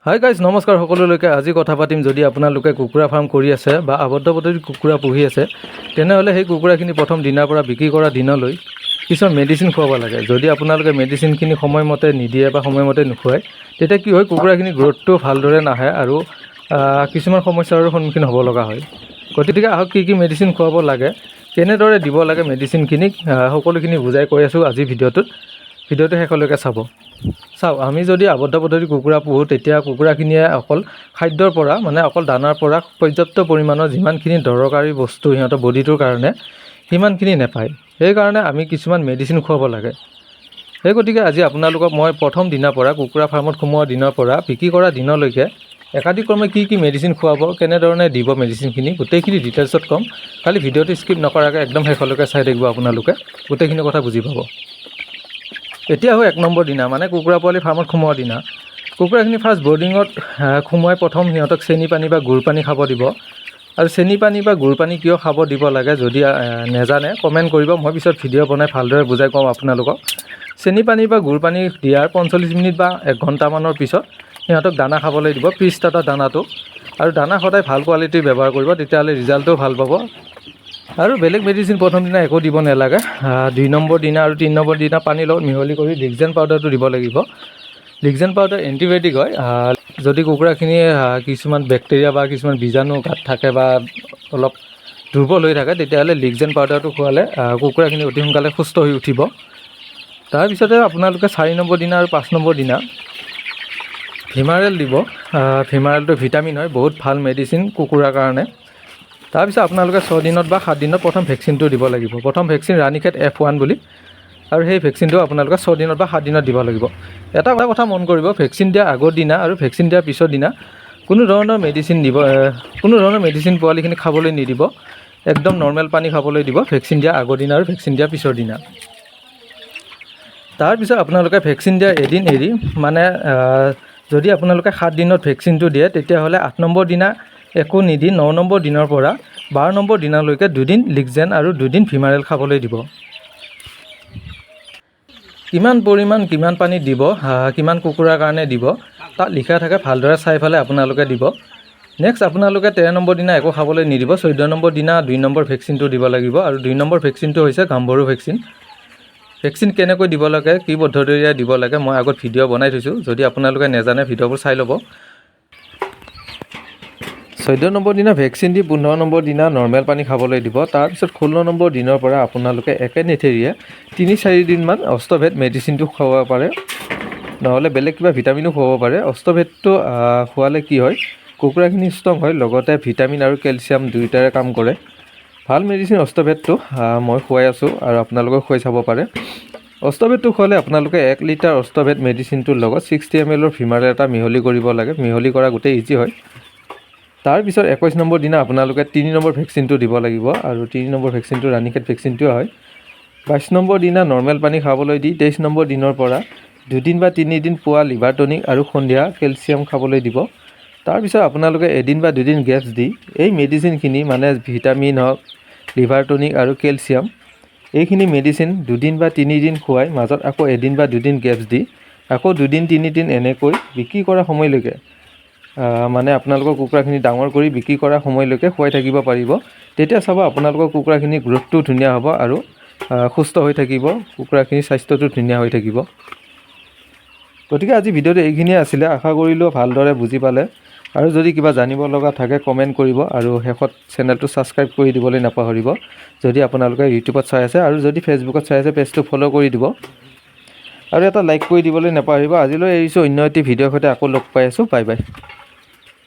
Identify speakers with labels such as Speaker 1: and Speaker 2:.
Speaker 1: Hi guys নমস্কাৰ সকলোলৈকে। আজি কথা পাতিম যদি আপোনালোকে কুকুৰা ফাৰ্ম কৰি আছে বা আবদ্ধ পদ্ধতিত কুকুৰা পুহি আছে তেনেহ'লে সেই কুকুৰাখিনি প্ৰথম দিনাৰ পৰা বিক্ৰী কৰা দিনলৈ কিছুমান মেডিচিন খুৱাব লাগে। যদি আপোনালোকে মেডিচিনখিনি সময়মতে নিদিয়ে বা সময়মতে নোখুৱায় তেতিয়া কি হয়, কুকুৰাখিনি গ্ৰ'থটো ভালদৰে নাহে আৰু কিছুমান সমস্যাৰ সন্মুখীন হ'ব লগা হয়। গতিকে আহক কি মেডিচিন খুৱাব লাগে, কেনেদৰে দিব লাগে মেডিচিনখিনিক সকলোখিনি বুজাই কৈ আছোঁ আজি ভিডিঅ'টো শেষলৈকে চাব। চাওক, আমি যদি আবদ্ধ পদ্ধতি কুকুৰা পোহোঁ তেতিয়া কুকুৰাখিনিয়ে অকল খাদ্যৰ পৰা অকল দানাৰ পৰা পৰ্যাপ্ত পৰিমাণৰ যিমানখিনি দৰকাৰী বস্তু সিহঁতৰ বডিটোৰ কাৰণে সিমানখিনি নাপায়। সেইকাৰণে আমি কিছুমান মেডিচিন খুৱাব লাগে। সেই গতিকে আজি আপোনালোকক মই প্ৰথম দিনাৰ পৰা কুকুৰা ফাৰ্মত সোমোৱাৰ দিনৰ পৰা বিক্ৰী কৰা দিনলৈকে একাধিক্ৰমে কি মেডিচিন খুৱাব, কেনেধৰণে দিব মেডিচিনখিনি গোটেইখিনি ডিটেইলছত ক'ম। খালি ভিডিঅ'টো স্কিপ নকৰাকৈ একদম শেষলৈকে চাই থাকিব, আপোনালোকে গোটেইখিনি কথা বুজি পাব। এতিয়া হয় 1 নম্বৰ দিনা, কুকুৰা পোৱালি ফাৰ্মত সোমোৱাৰ দিনা। কুকুৰাখিনি ফাৰ্ষ্ট বৰ্ডিঙত সোমোৱাই প্ৰথম সিহঁতক চেনি পানী বা গুড় পানী খাব দিব। আৰু চেনি পানী বা গুড় পানী কিয় খাব দিব লাগে যদি নেজানে কমেণ্ট কৰিব, মই পিছত ভিডিঅ' বনাই ভালদৰে বুজাই ক'ম আপোনালোকক। চেনি পানী বা গুড় পানী দিয়াৰ 45 মিনিট বা 1 ঘণ্টামানৰ পিছত সিহঁতক দানা খাবলৈ দিব, প্ৰি ষ্টাৰ্টাৰ দানাটো। আৰু দানা সদায় ভাল কোৱালিটিৰ ব্যৱহাৰ কৰিব, তেতিয়াহ'লে ৰিজাল্টটো ভাল পাব। আৰু বেলেগ মেডিচিন প্ৰথম দিনা একো দিব নালাগে। 2 নম্বৰ দিনা আৰু 3 নম্বৰ দিনা পানীৰ লগত মিহলি কৰি লিগজেন পাউডাৰটো দিব লাগিব। লিগজেন পাউডাৰ এণ্টিবায়'টিক হয়। যদি কুকুৰাখিনি কিছুমান বেক্টেৰিয়া বা কিছুমান বীজাণু গাত থাকে বা অলপ দুৰ্বল হৈ থাকে তেতিয়াহ'লে লিগজেন পাউডাৰটো খোৱালে কুকুৰাখিনি অতি সোনকালে সুস্থ হৈ উঠিব। তাৰপিছতে আপোনালোকে 4 নম্বৰ দিনা আৰু 5 নম্বৰ দিনা ভিমাৰেল দিব। ভিমাৰেলটো ভিটামিন হয়, বহুত ভাল মেডিচিন কুকুৰাৰ কাৰণে। তাৰপিছত আপোনালোকে 6 দিনত বা 7 দিনত প্ৰথম ভেকচিনটো দিব লাগিব। প্ৰথম ভেকচিন ৰাণীখেত F1 বুলি, আৰু সেই ভেকচিনটো আপোনালোকে 6 দিনত বা 7 দিনত দিব লাগিব। এটা কথা মন কৰিব, ভেকচিন দিয়াৰ আগৰ দিনা আৰু ভেকচিন দিয়াৰ পিছৰ দিনা কোনো ধৰণৰ মেডিচিন পোৱালিখিনি খাবলৈ নিদিব। একদম নৰ্মেল পানী খাবলৈ দিব ভেকচিন দিয়াৰ আগৰ দিনা আৰু ভেকচিন দিয়াৰ পিছৰ দিনা। তাৰপিছত আপোনালোকে ভেকচিন দিয়াৰ এদিন এৰি যদি আপোনালোকে 7 দিনত ভেকচিনটো দিয়ে তেতিয়াহ'লে 8 নম্বৰ দিনা একো নিদি 9 নম্বৰ দিনৰ পৰা 12 নম্বৰ দিনালৈকে 2 দিন লিগজেন আৰু 2 দিন ভিমাৰেল খাবলৈ দিব। কিমান পৰিমাণ কিমান পানীত দিব, কিমান কুকুৰাৰ কাৰণে দিব তাত লিখা থাকে, ভালদৰে চাই পেলাই আপোনালোকে দিব। নেক্সট আপোনালোকে 13 নম্বৰ দিনা একো খাবলৈ নিদিব। 14 নম্বৰ দিনা 2 নম্বৰ ভেকচিনটো দিব লাগিব। আৰু 2 নম্বৰ ভেকচিনটো হৈছে গাম্বৰু ভেকচিন। ভেকচিন কেনেকৈ দিব লাগে, কি পদ্ধতিৰে দিব লাগে মই আগত ভিডিঅ' বনাই থৈছোঁ, যদি আপোনালোকে নেজানে ভিডিঅ'বোৰ চাই ল'ব। 14 নম্বৰ দিনা ভেকচিন দি 15 নম্বৰ দিনা নৰ্মেল পানী খাবলৈ দিব। তাৰপিছত 16 নম্বৰ দিনৰ পৰা আপোনালোকে একে নেথেৰিয়ে 3-4 দিনমান অষ্টভেদ মেডিচিনটো খুৱাব পাৰে, নহ'লে বেলেগ কিবা ভিটামিনো খুৱাব পাৰে। অষ্টভেদটো খোৱালে কি হয়, কুকুৰাখিনি ষ্ট্ৰং হয়, লগতে ভিটামিন আৰু কেলছিয়াম দুয়োটাৰে কাম কৰে। ভাল মেডিচিন অষ্টভেদটো মই খুৱাই আছোঁ আৰু আপোনালোকে খুৱাই চাব পাৰে। অষ্টভেদটো খোৱালে আপোনালোকে 1 লিটাৰ অষ্টভেদ মেডিচিনটোৰ লগত 60 ml ভিমাৰেল এটা মিহলি কৰিব লাগে। মিহলি কৰা গোটেই ইজি হয়। তাৰপিছত 21 নম্বৰ দিনা আপোনালোকে 3 নম্বৰ ভেকচিনটো দিব লাগিব, আৰু 3 নম্বৰ ভেকচিনটো ৰাণীখেত ভেকচিনটোৱে হয়। 22 নম্বৰ দিনা নৰ্মেল পানী খাবলৈ দি 23 নম্বৰ দিনৰ পৰা 2 দিন বা 3 দিন পুৱা লিভাৰ টনিক আৰু সন্ধিয়া কেলছিয়াম খাবলৈ দিব। তাৰপিছত আপোনালোকে 1 দিন বা 2 দিন গেপছ দি এই মেডিচিনখিনি ভিটামিন হওক, লিভাৰ টনিক আৰু কেলছিয়াম এইখিনি মেডিচিন 2 দিন বা 3 দিন খুৱাই মাজত আকৌ 1 দিন বা 2 দিন গেপছ দি আকৌ 2 দিন 3 দিন এনেকৈ বিক্ৰী কৰা সময়লৈকে আপোনালোকৰ কুকুৰাখিনি ডাঙৰ কৰি বিক্ৰী কৰা সময়লৈকে খুৱাই থাকিব পাৰিব। তেতিয়া চাব আপোনালোকৰ কুকুৰাখিনি গ্ৰ'থটো ধুনীয়া হ'ব আৰু সুস্থ হৈ থাকিব, কুকুৰাখিনিৰ স্বাস্থ্যটো ধুনীয়া হৈ থাকিব। গতিকে আজি ভিডিঅ'টো এইখিনিয়ে আছিলে। আশা কৰিলোঁ ভালদৰে বুজি পালে। আৰু যদি কিবা জানিব লগা থাকে কমেণ্ট কৰিব, আৰু শেষত চেনেলটো ছাবস্ক্ৰাইব কৰি দিবলৈ নাপাহৰিব যদি আপোনালোকে ইউটিউবত চাই আছে, আৰু যদি ফেচবুকত চাই আছে পেজটো ফ'ল' কৰি দিব, আৰু এটা লাইক কৰি দিবলৈ নাপাহৰিব। আজিলৈ এৰিছোঁ, অন্য এটি ভিডিঅ'ৰ সৈতে আকৌ লগ পাই আছোঁ। Bye bye.